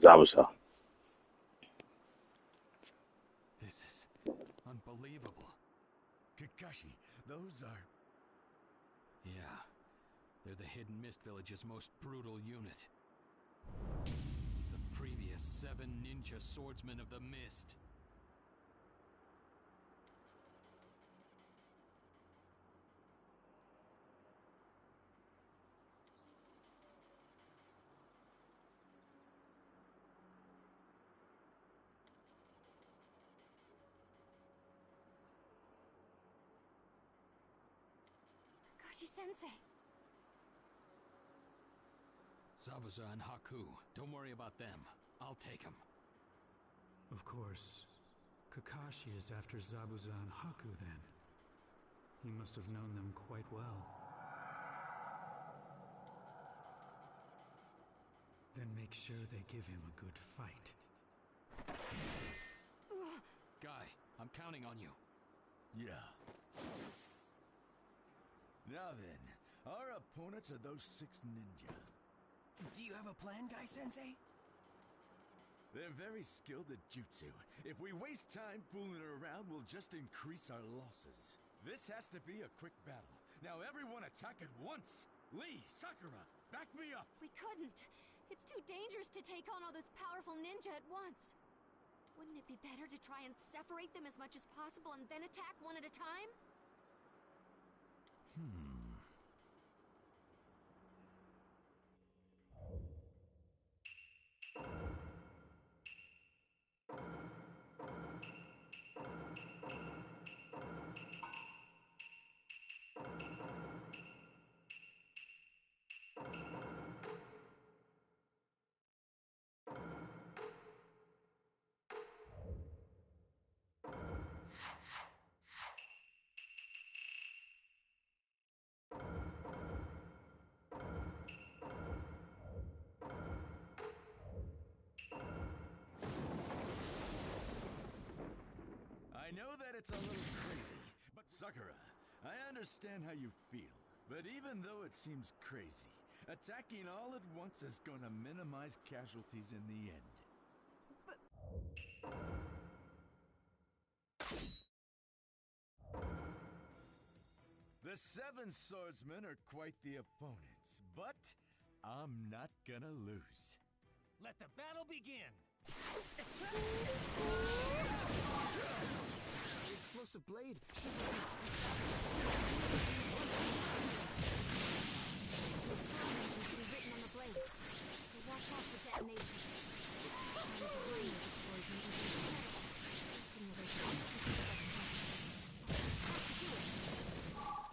Zabuza. This is unbelievable. Kakashi, those are... Yeah, they're the Hidden Mist Village's most brutal unit. The previous 7 ninja swordsmen of the Mist. Sensei. Zabuza and Haku, don't worry about them. I'll take them. Of course. Kakashi is after Zabuza and Haku then. He must have known them quite well. Then make sure they give him a good fight. Guy, I'm counting on you. Yeah. Now then, our opponents are those 6 ninja. Do you have a plan, Guy Sensei? They're very skilled at jutsu. If we waste time fooling around, we'll just increase our losses. This has to be a quick battle. Now everyone attack at once! Lee, Sakura, back me up! We couldn't. It's too dangerous to take on all those powerful ninja at once. Wouldn't it be better to try and separate them as much as possible and then attack one at a time? I know that it's a little crazy, but Sakura, I understand how you feel. But even though it seems crazy, attacking all at once is gonna minimize casualties in the end. But... The 7 swordsmen are quite the opponents, but I'm not gonna lose. Let the battle begin! The explosive blade. written on the blade, so watch out for detonations.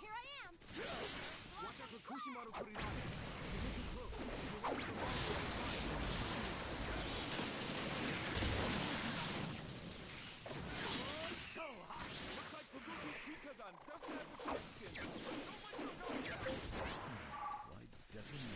Here I am! Watch out for Kushimaru Kurita. So hot! Looks like Fubuki Shikazan doesn't have the skin. Why doesn't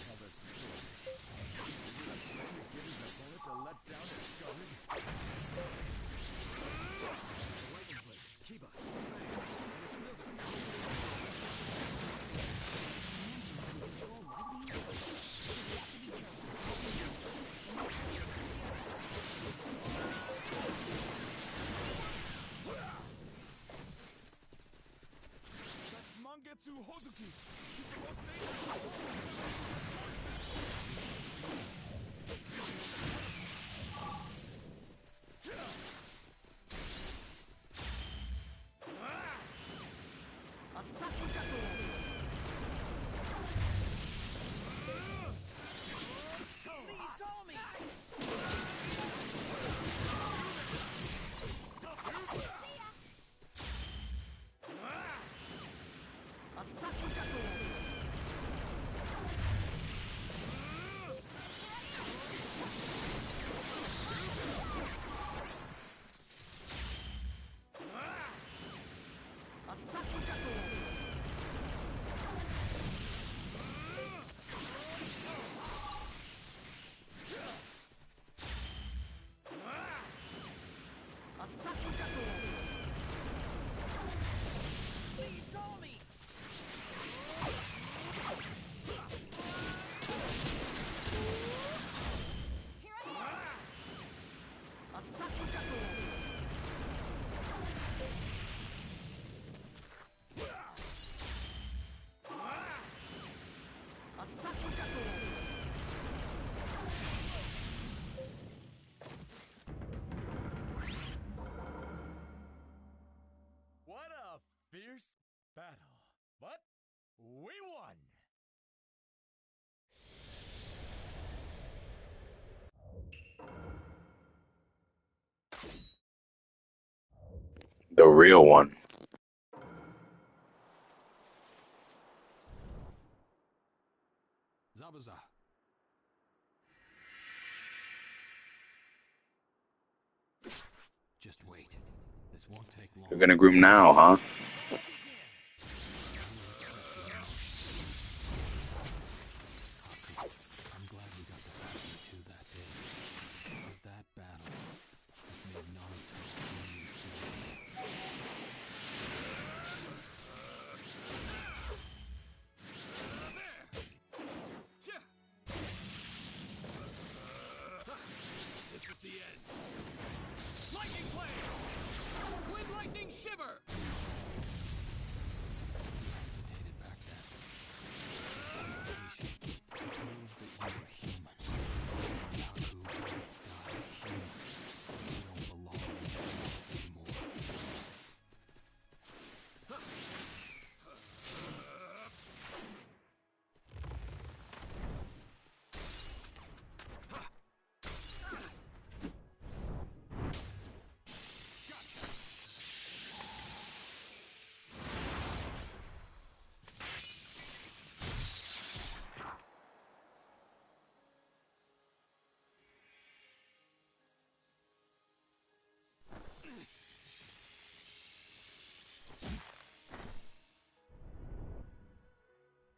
The real one. Zabuza. Just wait. This won't take long. You're gonna groom now, huh? I'm glad we got the battle you two that day. It was that battle that made Naruto who he is today. This is the end. Lightning blade! Twin lightning shiver! You hesitated back then. Hesitation proved that you were human. Haku died human. You don't belong in this world anymore.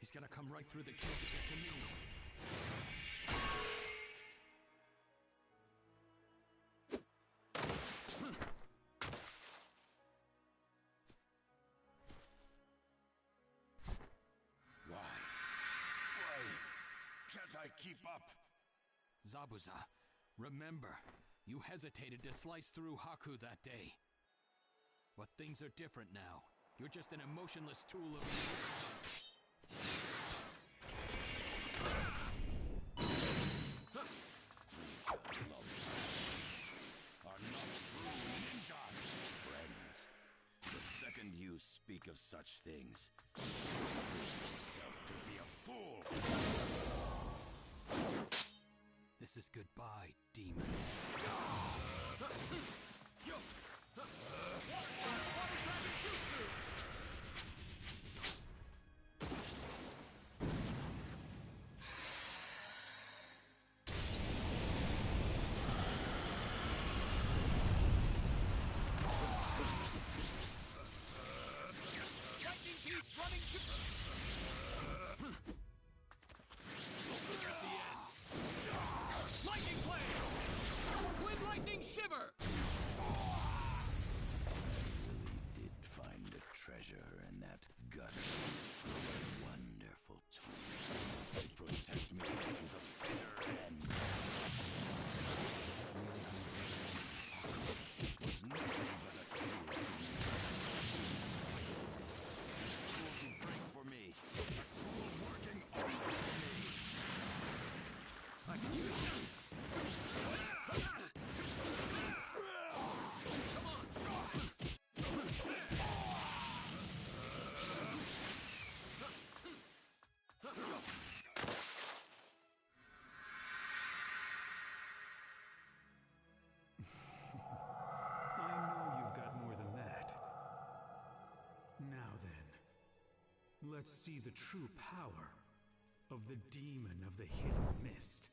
He's gonna come right through the kill to get to me. Why can't I keep up? Zabuza, remember, you hesitated to slice through Haku that day. But things are different now. You're just an emotionless tool of... Are not true ninja friends. The second you speak of such things, prove yourself to be a fool. This is goodbye, demon. Lightning blade! Twin lightning shiver! Really did find a treasure in that gutter. A wonderful tool to protect me to the bitter end. It was nothing but a tool to me. A tool to break for me. A tool working only for me. I can use it. I know you've got more than that. Now then, let's see the true power of the demon of the hidden mist.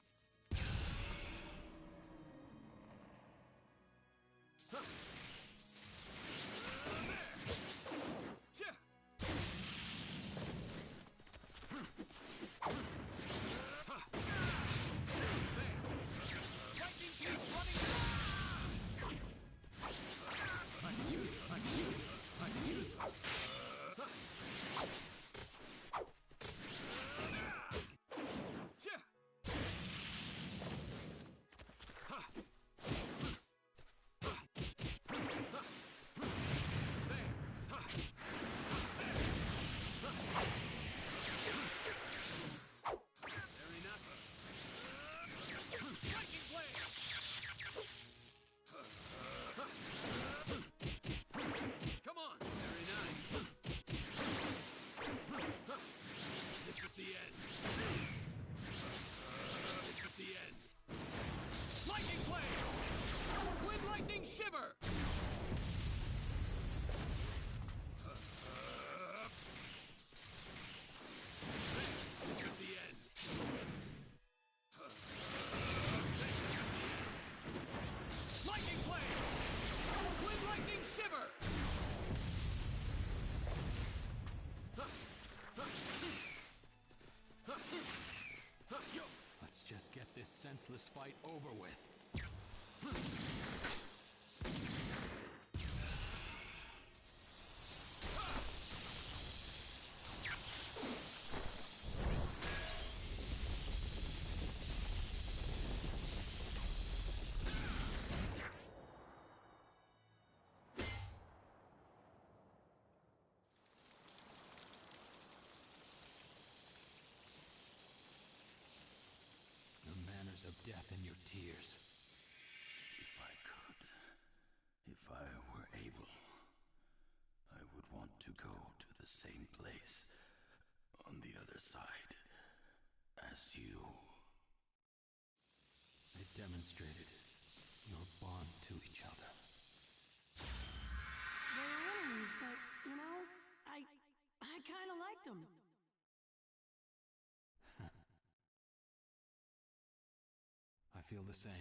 just get this senseless fight over with. Of death in your tears. If I could, if I were able, I would want to go to the same place on the other side as you. It demonstrated your bond to each other. They were enemies, but, you know, I kind of liked them. I feel the same.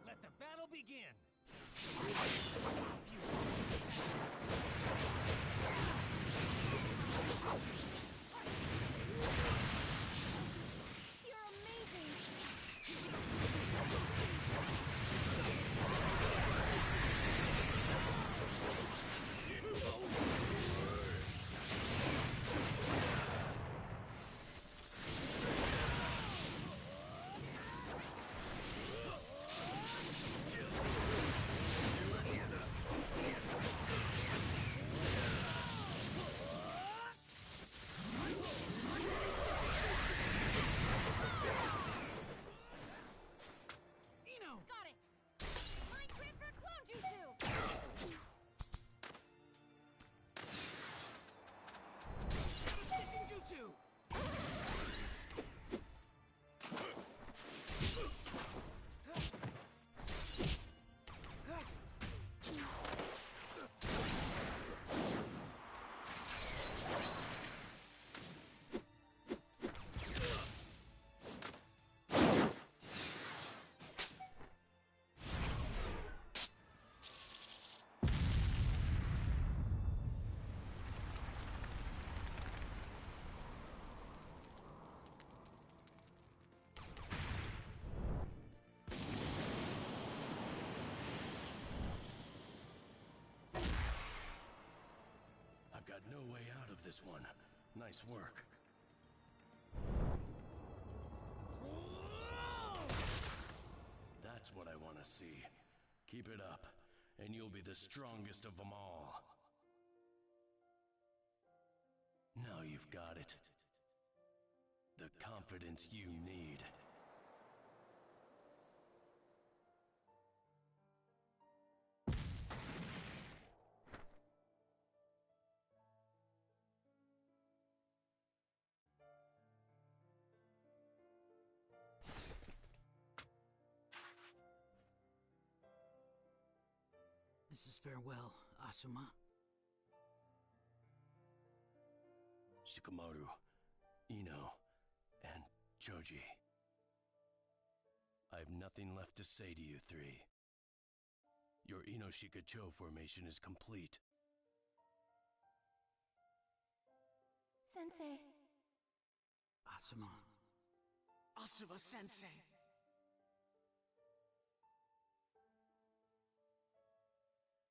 Let the battle begin! You're amazing! Got it! Mind transfer clone jutsu! Stitching jutsu! I've got no way out of this one. Nice work. That's what I want to see. Keep it up, and you'll be the strongest of them all. Now you've you've got it. The confidence you need. This is farewell, Asuma. Shikamaru, Ino, and Choji. I have nothing left to say to you three. Your Inoshika-cho formation is complete. Sensei. Asuma. Asuma-sensei.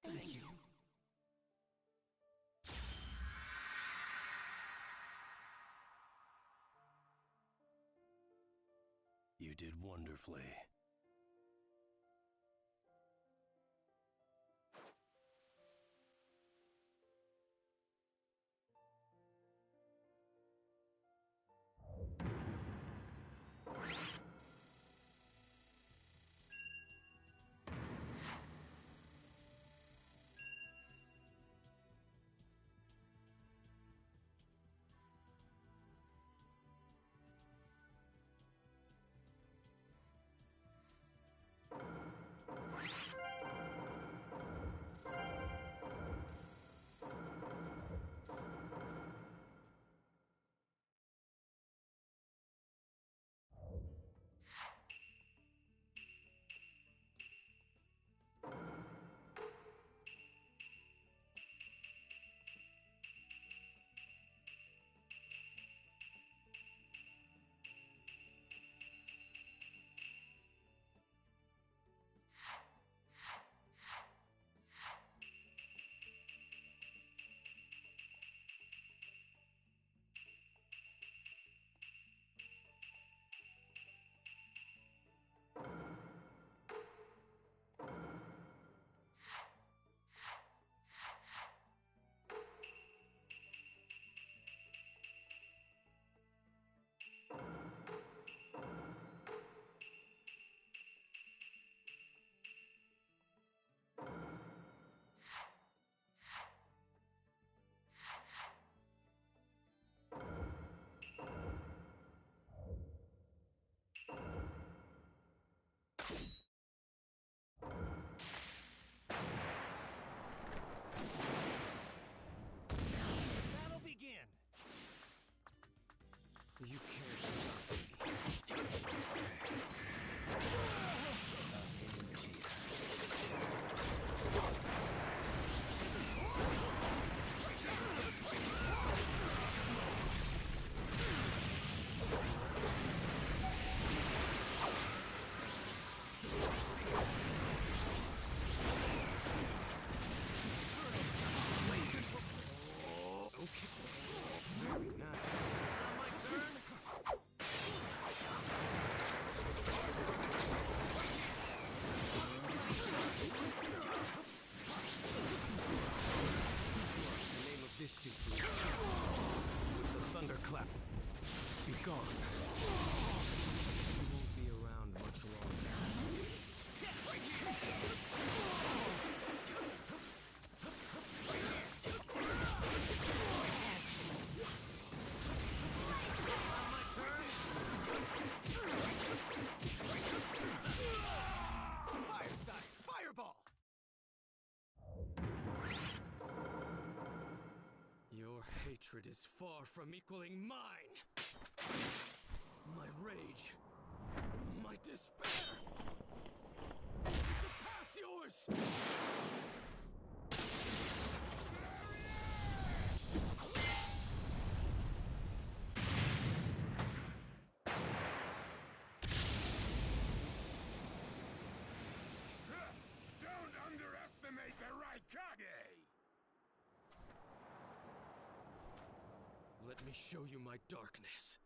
Thank you. You did wonderfully. You can't Thunderclap. Be gone. You won't be around much longer. Fire style! Fireball! Your hatred is far from equaling mine! My rage, my despair, surpass yours! Don't underestimate the Raikage! Let me show you my darkness.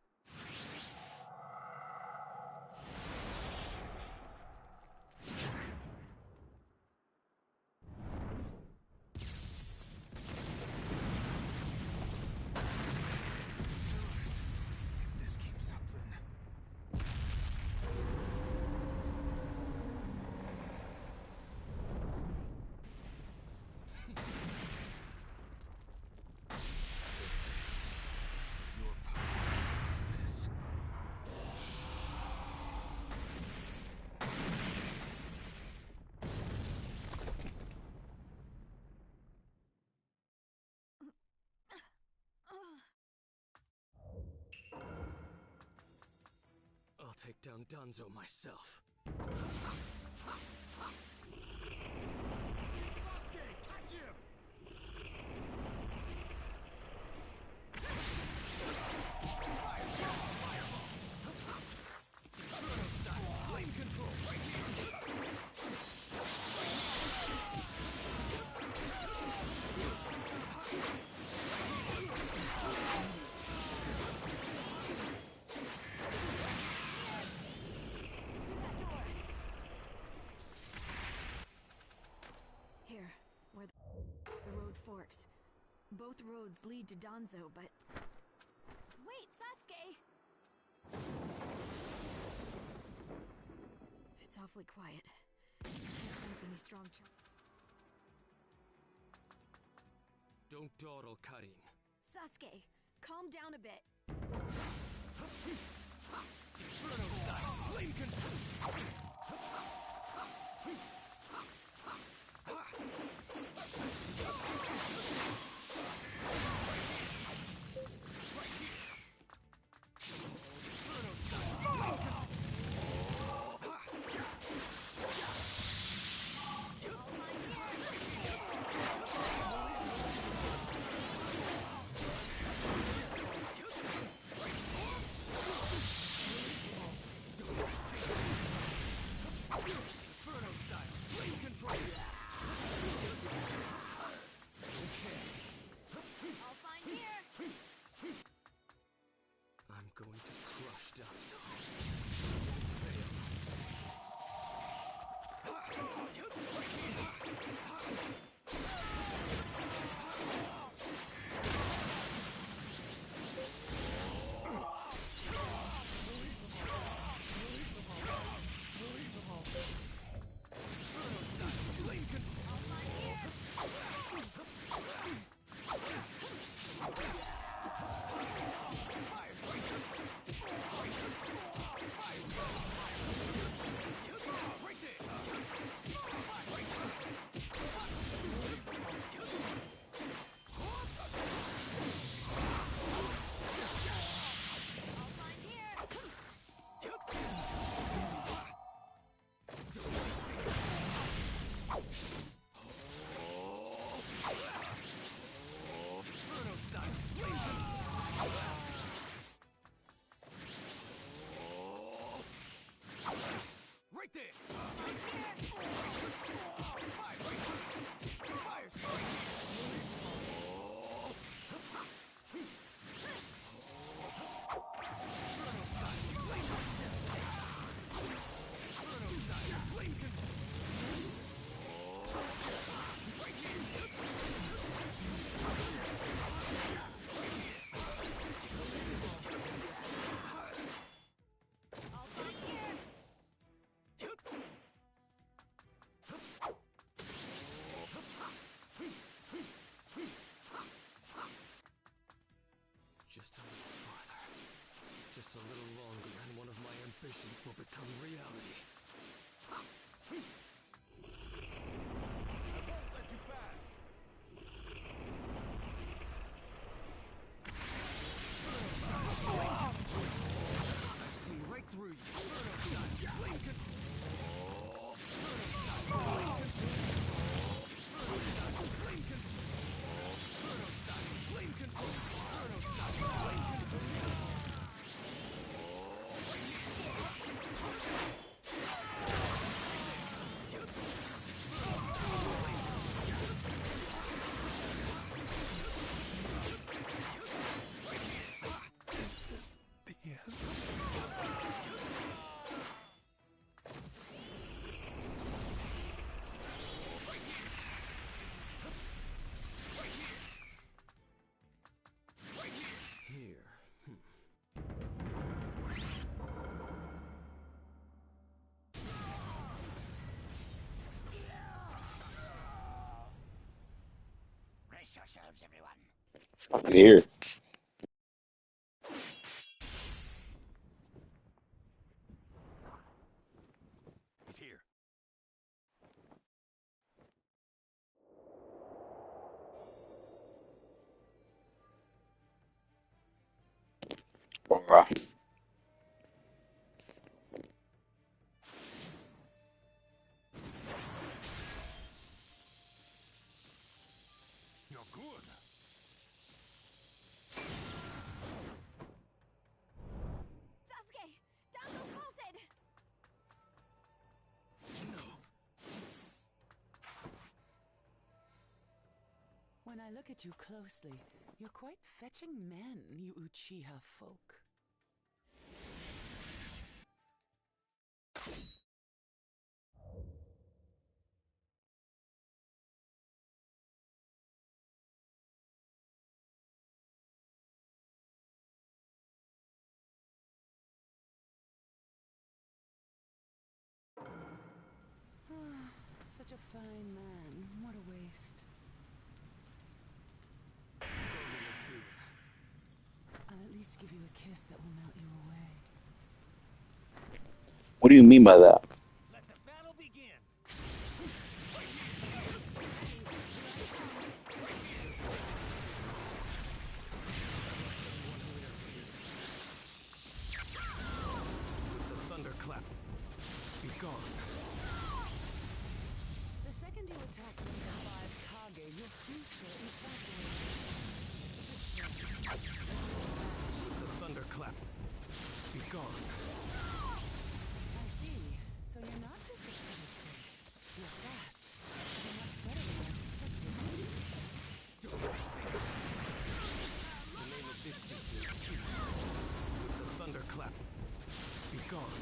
take down Danzo myself. Sasuke, catch him! Inferno style, flame control, right here! Here, where the road forks. Both roads lead to Danzo, but... Wait, Sasuke! It's awfully quiet. Can't sense any strong Don't dawdle, Karin. Sasuke, calm down a bit. Inferno style, flame control! I'm going to crush Danzo. Right there! Just a little farther. Just a little longer and one of my ambitions will become reality. I won't let you pass! I've seen right through you. Inferno style, flame control. Inferno style, flame control. Inferno style, flame control. Inferno style, flame control. Inferno style, flame control. Yourselves, everyone. I'm here. He's here. Wow. I look at you closely, you're quite fetching men, you Uchiha folk. Such a fine man. What a waste. I'll at least give you a kiss that will melt you away. What do you mean by that? Let the battle begin. The thunderclap. Be gone. The second you attack me with 5 Kage, your future evaporates. The thunderclap. Be gone. I see. So you're not just a pretty face. You're fast. You're much better than I expected. The name of this jutsu is Ki. The thunderclap. Be gone.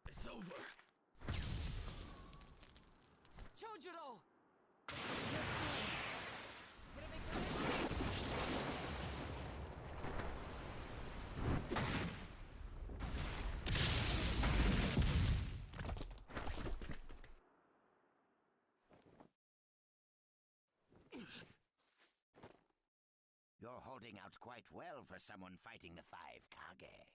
It's over. Chojuro! You're holding out quite well for someone fighting the 5 Kage.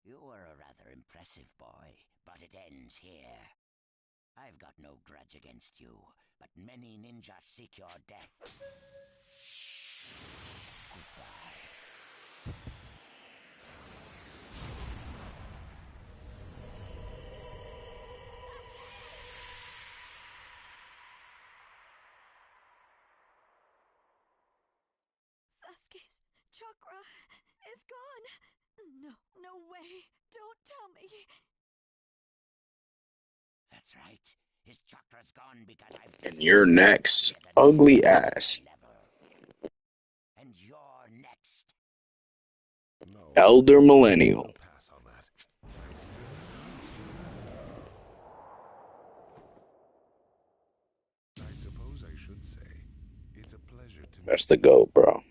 You were a rather impressive boy, but it ends here. I've got no grudge against you, but many ninjas seek your death. Goodbye. Sasuke's chakra is gone. No, no way. Don't tell me. That's right. His chakra's gone because I've... And you're next, ugly ass. And you're next. No. Elder Millennial. I'll pass on that. I still have use for that. I suppose I should say, it's a pleasure to That's the GOAT, bro.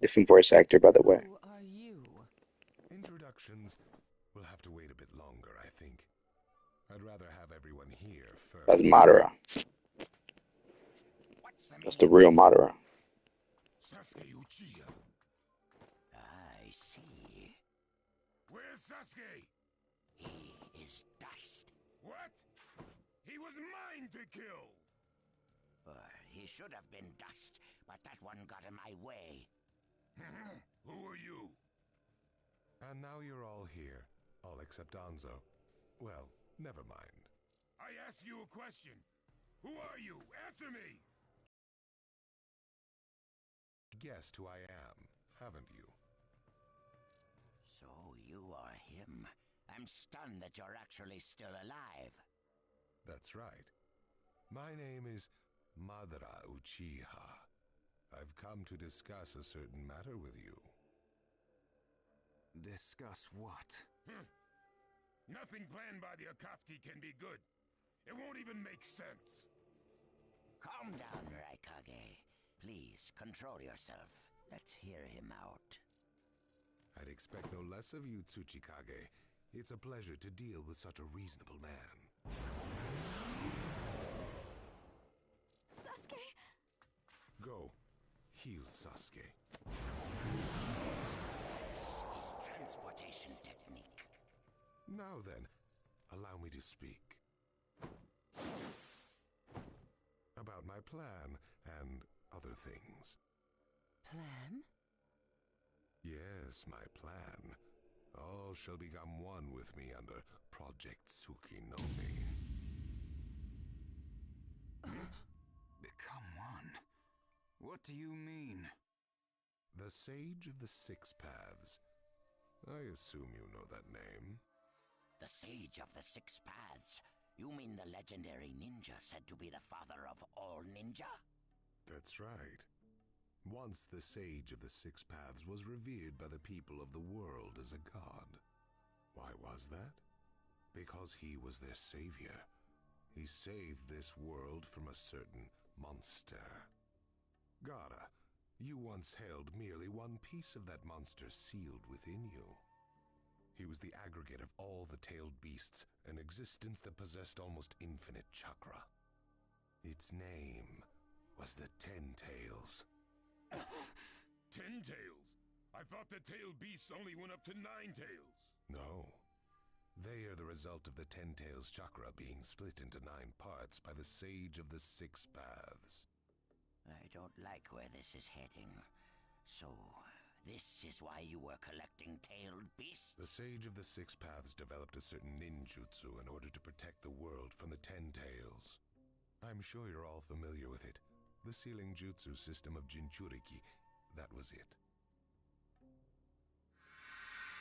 Different voice actor, by the way. Who are you? Introductions will have to wait a bit longer, I think. I'd rather have everyone here first. That's Madara. That's the real Madara. Sasuke Uchiha. I see. Where's Sasuke? He is dust. What? He was mine to kill! He should have been dust, but that one got in my way. Who are you? And now you're all here, all except Anzo. Well, never mind. I asked you a question. Who are you? Answer me! Guessed who I am, haven't you? So you are him. I'm stunned that you're actually still alive. That's right. My name is Madara Uchiha. I've come to discuss a certain matter with you. Discuss what? Nothing planned by the Akatsuki can be good. It won't even make sense. Calm down, Raikage. Please, control yourself. Let's hear him out. I'd expect no less of you, Tsuchikage. It's a pleasure to deal with such a reasonable man. Sasuke! Go. Heal Sasuke. transportation technique. Now then, allow me to speak. About my plan and other things. Plan? Yes, my plan. All shall become one with me under Project Tsukinome. Become one? What do you mean? The Sage of the Six Paths. I assume you know that name. The Sage of the Six Paths? You mean the legendary ninja said to be the father of all ninja? That's right. Once the Sage of the Six Paths was revered by the people of the world as a god. Why was that? Because he was their savior. He saved this world from a certain monster. Gara, you once held merely one piece of that monster sealed within you. He was the aggregate of all the tailed beasts, an existence that possessed almost infinite chakra. Its name was the Ten Tails. 10 tails? I thought the tailed beasts only went up to 9 tails. No. They are the result of the Ten Tails chakra being split into 9 parts by the Sage of the Six Paths. I don't like where this is heading. So, this is why you were collecting tailed beasts? The Sage of the Six Paths developed a certain ninjutsu in order to protect the world from the Ten Tails. I'm sure you're all familiar with it. The sealing jutsu system of Jinchuriki. That was it.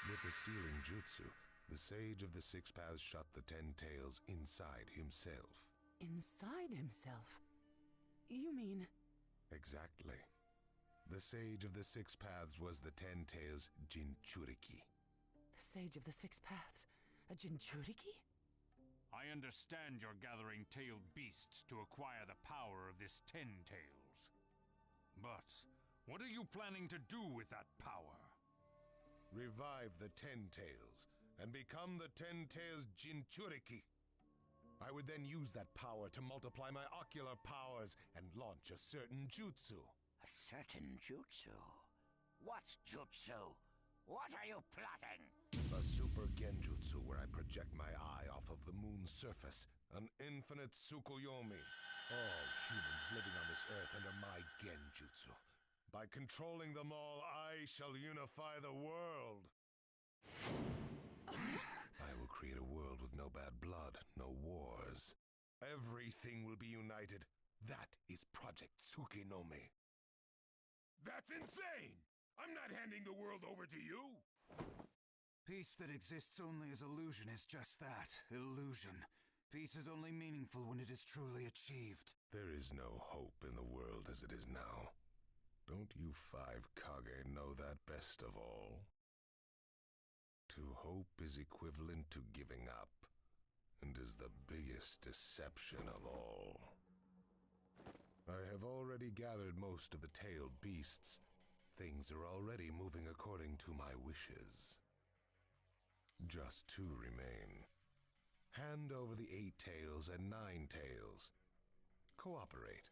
With the sealing jutsu, the Sage of the Six Paths shut the Ten Tails inside himself. Inside himself? You mean... Exactly. The Sage of the Six Paths was the Ten Tails Jinchuriki. The Sage of the Six Paths? A Jinchuriki? I understand you're gathering tailed beasts to acquire the power of this Ten Tails. But what are you planning to do with that power? Revive the Ten Tails and become the Ten Tails Jinchuriki. I would then use that power to multiply my ocular powers and launch a certain jutsu. A certain jutsu? What jutsu? What are you plotting? A super genjutsu where I project my eye off of the moon's surface. An infinite Tsukuyomi. All humans living on this earth under my genjutsu. By controlling them all, I shall unify the world. I will create a world with no bad blood, no wars. Everything will be united. That is Project Tsukinome. That's insane! I'm not handing the world over to you! Peace that exists only as illusion is just that, illusion. Peace is only meaningful when it is truly achieved. There is no hope in the world as it is now. Don't you 5 Kage know that best of all? To hope is equivalent to giving up, and is the biggest deception of all. I have already gathered most of the tailed beasts. Things are already moving according to my wishes. Just 2 remain. Hand over the 8 tails and 9 tails. Cooperate,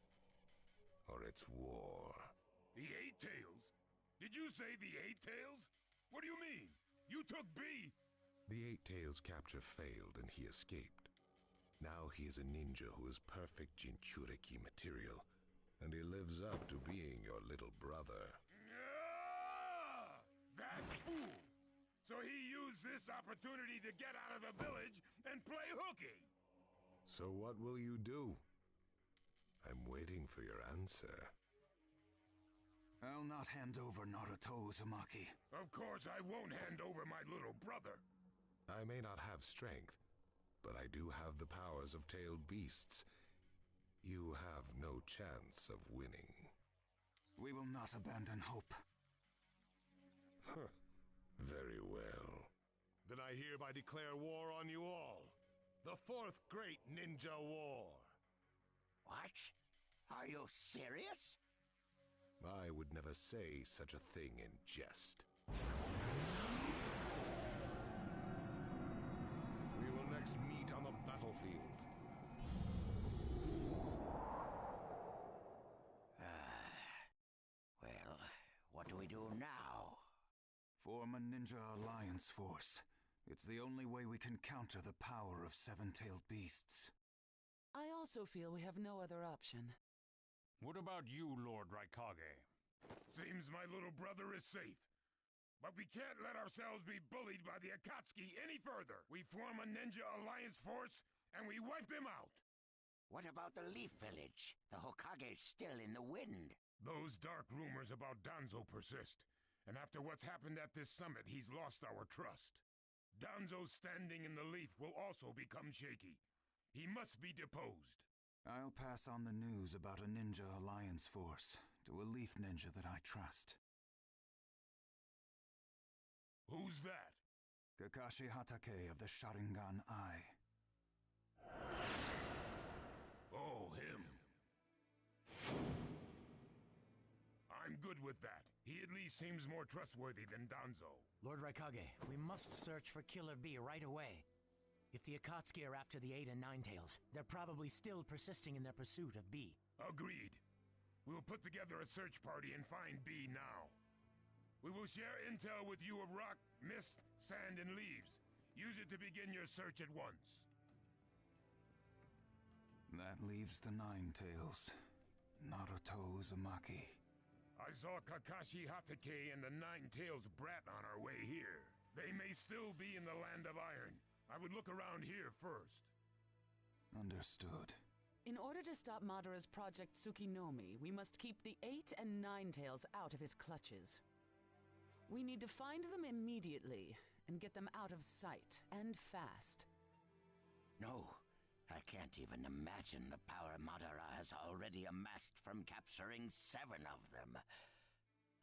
or it's war. The 8 tails? Did you say the 8 tails? What do you mean? You took B! The 8 tails capture failed and he escaped. Now he is a ninja who is perfect Jinchuriki material, and he lives up to being your little brother. Ah! That fool! So he used this opportunity to get out of the village and play hooky! So what will you do? I'm waiting for your answer. I'll not hand over Naruto Uzumaki. Of course I won't hand over my little brother. I may not have strength, but I do have the powers of tailed beasts. You have no chance of winning. We will not abandon hope. Huh. Very well. Then I hereby declare war on you all. The 4th Great Ninja War. What? Are you serious? I would never say such a thing in jest. We will next meet on the battlefield. Well, what do we do now? Form a ninja alliance force. It's the only way we can counter the power of seven-tailed beasts. I also feel we have no other option. What about you, Lord Raikage? Seems my little brother is safe. But we can't let ourselves be bullied by the Akatsuki any further. We form a ninja alliance force, and we wipe them out. What about the Leaf Village? The Hokage's still in the wind. Those dark rumors about Danzo persist. And after what's happened at this summit, he's lost our trust. Danzo's standing in the Leaf will also become shaky. He must be deposed. I'll pass on the news about a ninja alliance force to a Leaf ninja that I trust. Who's that? Kakashi Hatake of the Sharingan Eye. Oh, him. I'm good with that. He at least seems more trustworthy than Danzo. Lord Raikage, we must search for Killer Bee right away. If the Akatsuki are after the 8 and 9 tails, they're probably still persisting in their pursuit of Bee. Agreed. We'll put together a search party and find Bee now. We will share intel with you of rock, mist, sand, and leaves. Use it to begin your search at once. That leaves the Nine Tails. Naruto Uzumaki. I saw Kakashi Hatake and the Nine Tails brat on our way here. They may still be in the Land of Iron. I would look around here first. Understood. In order to stop Madara's Project Tsukinomi, we must keep the 8 and 9 tails out of his clutches. We need to find them immediately and get them out of sight, and fast. No, I can't even imagine the power Madara has already amassed from capturing 7 of them.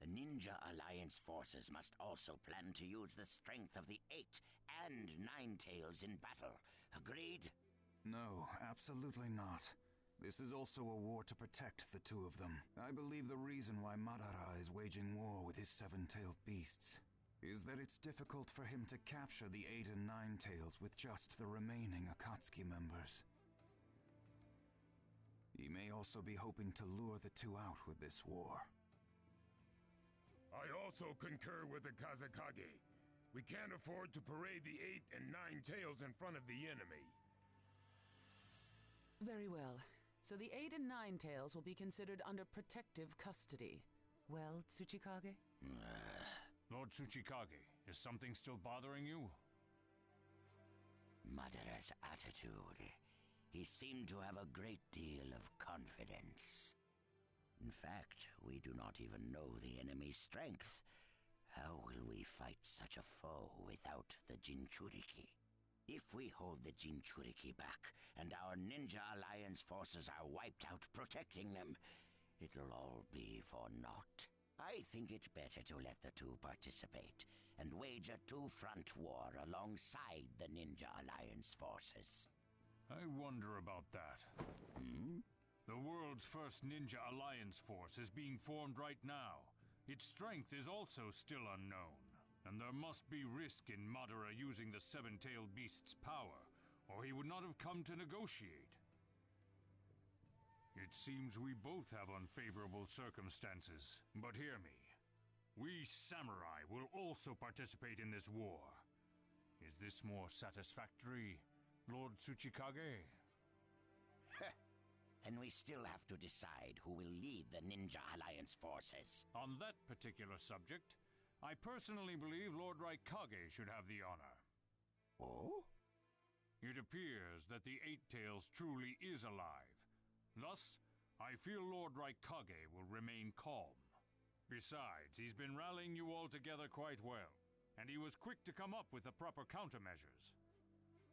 The Ninja Alliance forces must also plan to use the strength of the 8 and 9 tails in battle. Agreed? No, absolutely not. This is also a war to protect the two of them. I believe the reason why Madara is waging war with his seven-tailed beasts is that it's difficult for him to capture the 8 and 9 tails with just the remaining Akatsuki members. He may also be hoping to lure the two out with this war. I also concur with the Kazekage. We can't afford to parade the 8 and 9 tails in front of the enemy. Very well. So the 8 and 9 tails will be considered under protective custody. Well, Tsuchikage? Lord Tsuchikage, is something still bothering you? Madara's attitude. He seemed to have a great deal of confidence. In fact, we do not even know the enemy's strength. How will we fight such a foe without the Jinchuriki? If we hold the Jinchuriki back, and our Ninja Alliance forces are wiped out protecting them, it'll all be for naught. I think it's better to let the two participate, and wage a two-front war alongside the Ninja Alliance forces. I wonder about that. The world's first Ninja Alliance force is being formed right now. Its strength is also still unknown. And there must be risk in Madara using the seven-tailed beast's power, or he would not have come to negotiate. It seems we both have unfavorable circumstances, but hear me. We samurai will also participate in this war. Is this more satisfactory, Lord Tsuchikage? Then we still have to decide who will lead the Ninja Alliance forces. On that particular subject, I personally believe Lord Raikage should have the honor. Oh? It appears that the Eight Tails truly is alive. Thus, I feel Lord Raikage will remain calm. Besides, he's been rallying you all together quite well, and he was quick to come up with the proper countermeasures.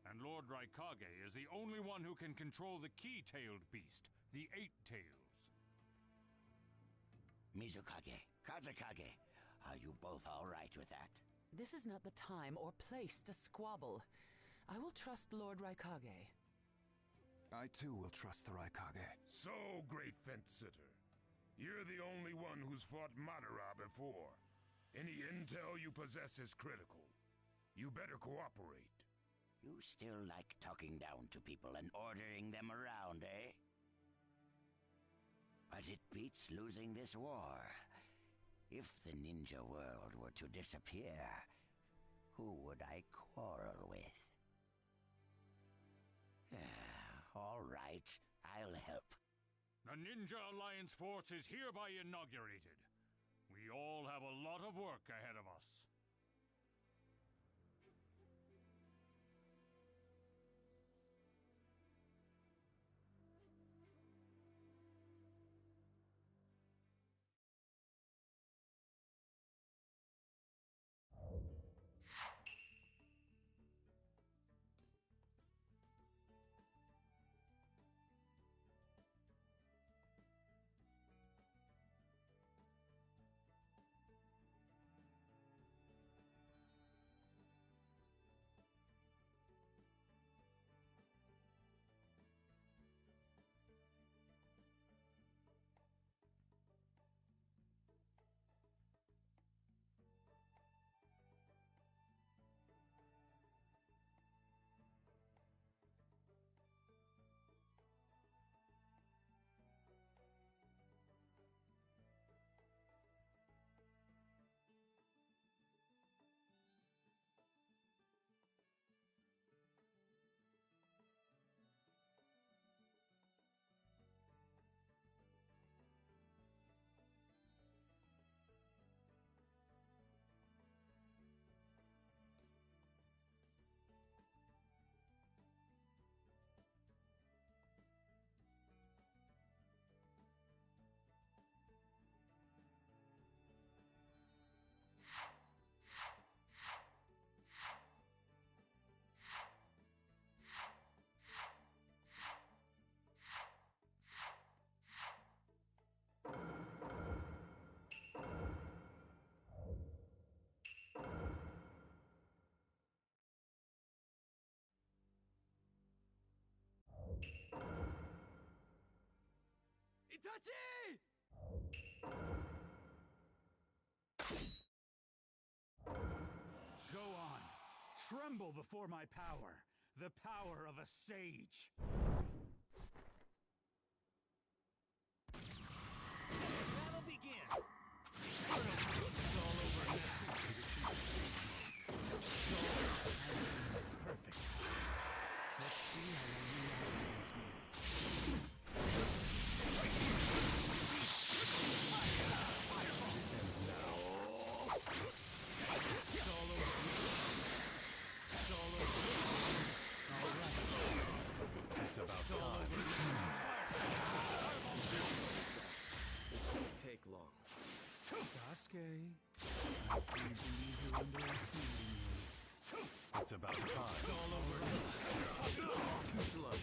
And Lord Raikage is the only one who can control the key-tailed beast, the Eight Tails. Mizukage, Kazekage, are you both all right with that? This is not the time or place to squabble. I will trust Lord Raikage. I too will trust the Raikage. So, great fence-sitter. You're the only one who's fought Madara before. Any intel you possess is critical. You better cooperate. You still like talking down to people and ordering them around, eh? But it beats losing this war. If the ninja world were to disappear, who would I quarrel with? All right, I'll help. The Ninja Alliance force is hereby inaugurated. We all have a lot of work ahead of us. Itachi! Go on. Tremble before my power. The power of a sage. Battle begin! It's all over now. Perfect. Let's see how long you last against me. This ends now. It's all over. It's all over. All right. It's about time. This won't take long. Sasuke, I do believe you're underestimating me. It's about time. It's all over. Too slow.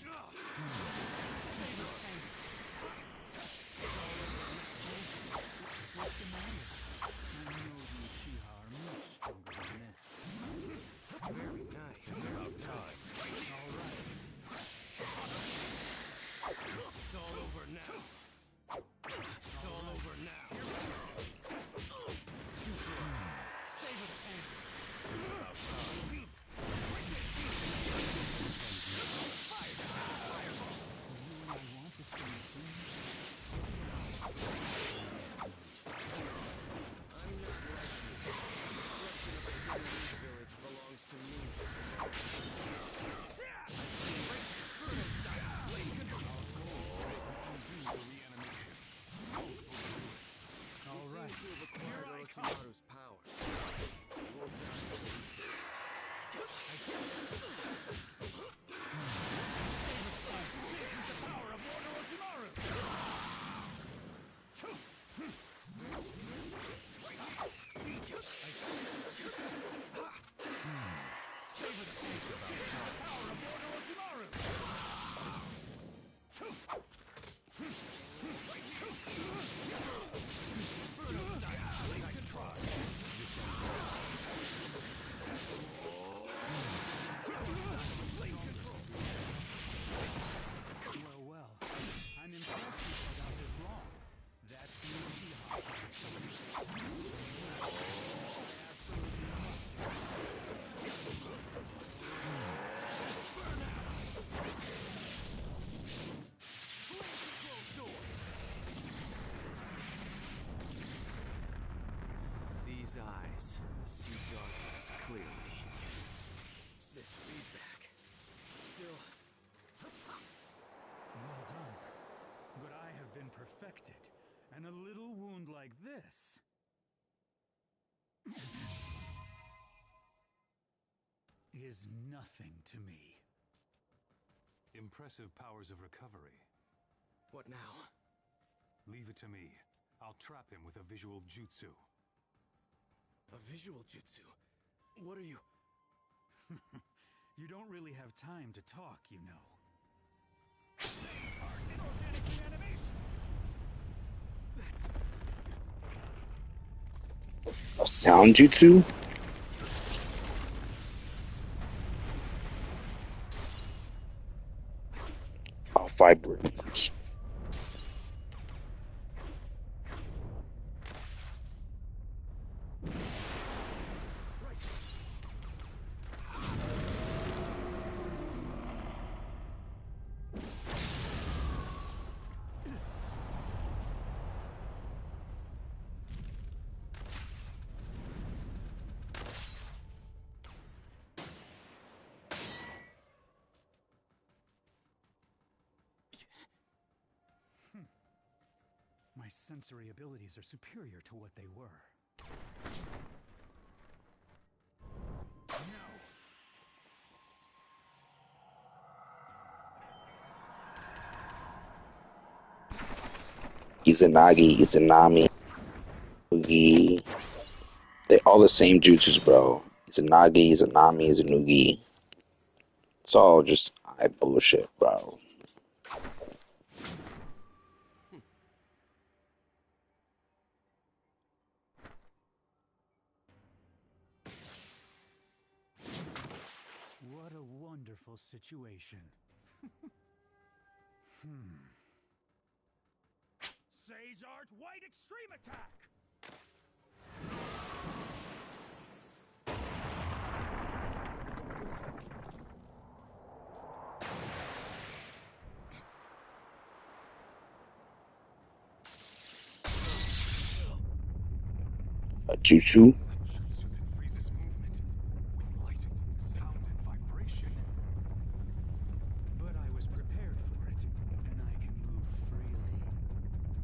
What's the matter? I know the Uchiha are much stronger than this. Very nice. It's about time. All right. It's all over now. It's all over now. Too slow. Savor the pain. It's about time. eyes see darkness clearly. This feedback still... Well done. But I have been perfected, and a little wound like this is nothing to me. Impressive powers of recovery. What now? Leave it to me. I'll trap him with a visual jutsu. A visual jutsu? What are you... You don't really have time to talk, you know. A sound jutsu? I'll vibrate. My sensory abilities are superior to what they were. No! Izanagi, Izanami, Ugi. They're all the same jutsus, bro. Izanagi, Izanami, Izanugi. It's all just eye bullshit, bro. What a wonderful situation. Sage Art White Extreme Attack! A jutsu? But I was prepared for it, and I can move freely.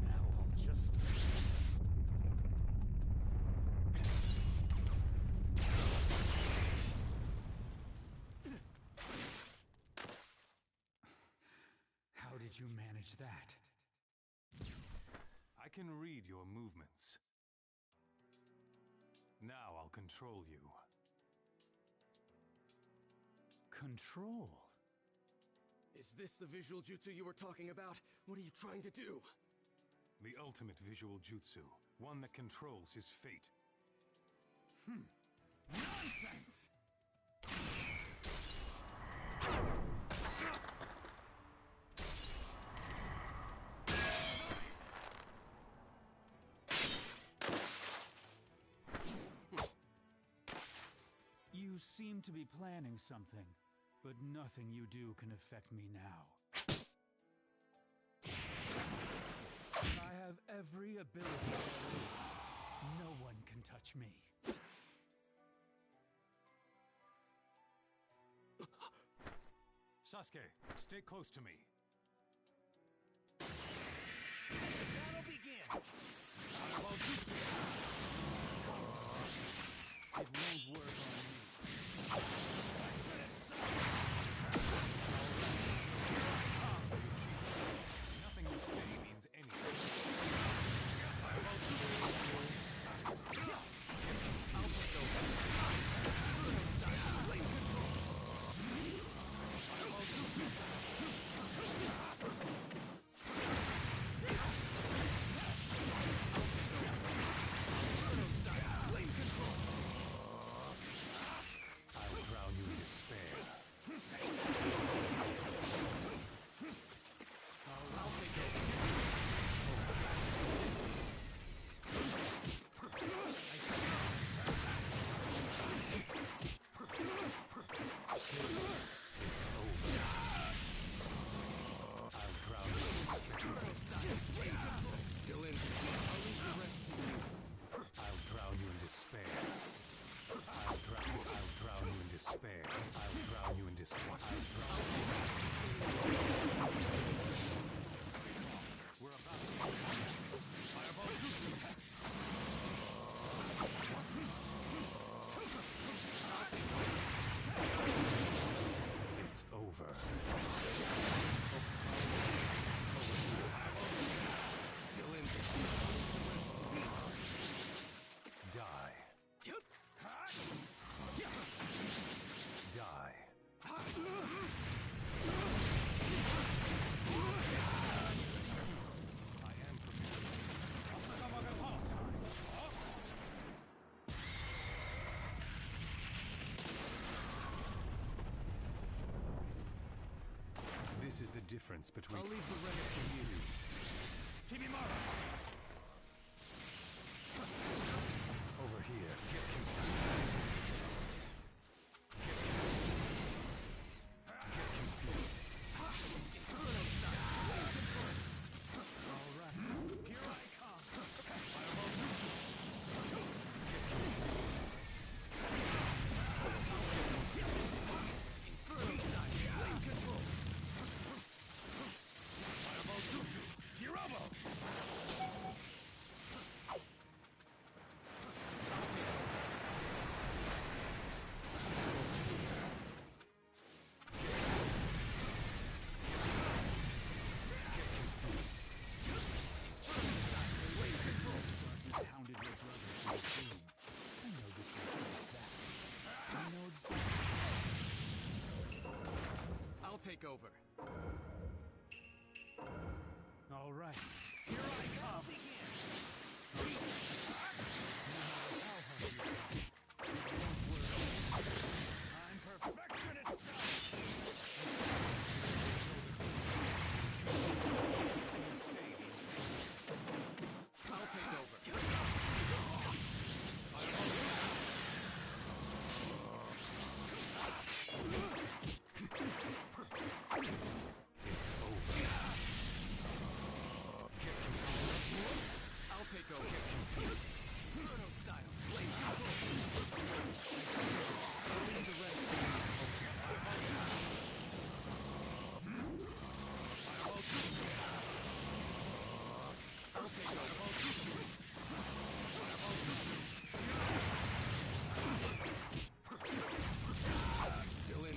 Now I'll just... How did you manage that? I can read your movements. Now I'll control you. Control? Is this the visual jutsu you were talking about? What are you trying to do? The ultimate visual jutsu. One that controls his fate. Nonsense! You seem to be planning something, but nothing you do can affect me now. I have every ability there is. No one can touch me. Sasuke, stay close to me. That'll begin! Fireball Jutsu! It won't work on me. Nothing you say means anything. over. Still in this. Die. Die. This is the difference between... I'll leave the rest to you. Kimimaro! Over here. Get confused. Get confused. All right. Here I come. Fireball jutsu. Inferno style. Lane control. Fireball jutsu. Jirobo. Hounded your brother to his doom. I know you can fix that. I know exactly. I'll take over. All right. Here I come. No matter how hard you try, it won't work. I'm perfection itself. I'll take over. It's over. I'll take over. Inferno style. Blade control. I'll leave the rest to you. Fireball jutsu. I'll take over. Fireball jutsu. Fireball jutsu. Still in.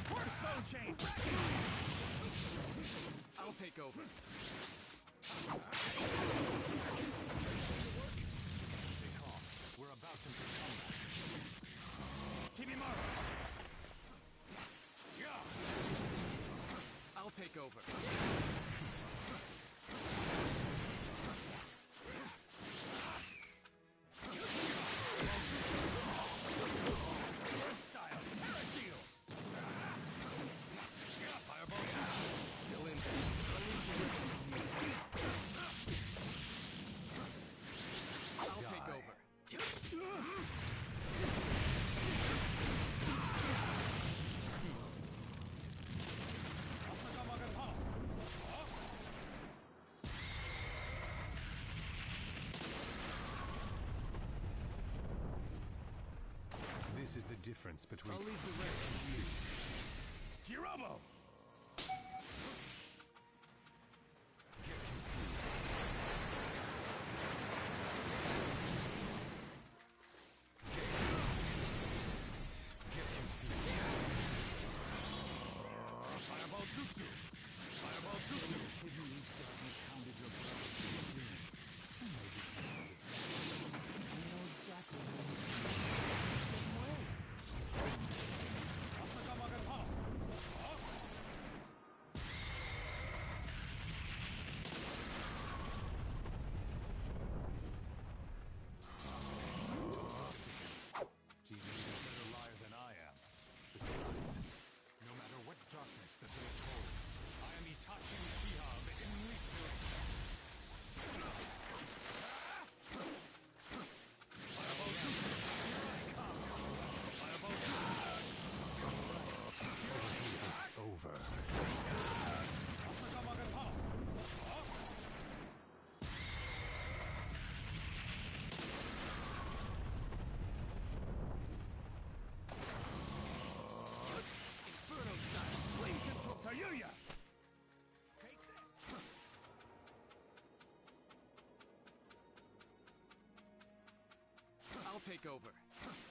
Horse bone chain. I'll take over. Stay calm. We're about to make comeback. Kimimaro. Yeah. I'll take over. Earth style. Terra shield. Fireball jutsu. Still in this. I'll leave the rest to you. I'll take over. This is the difference between... I'll leave the rest to you. Jirobo! Fireball jutsu! Fireball jutsu! Hidden East Darkness hounded your brother to his doom. I know you can fix that. I know exactly what you can do. Same way. take over.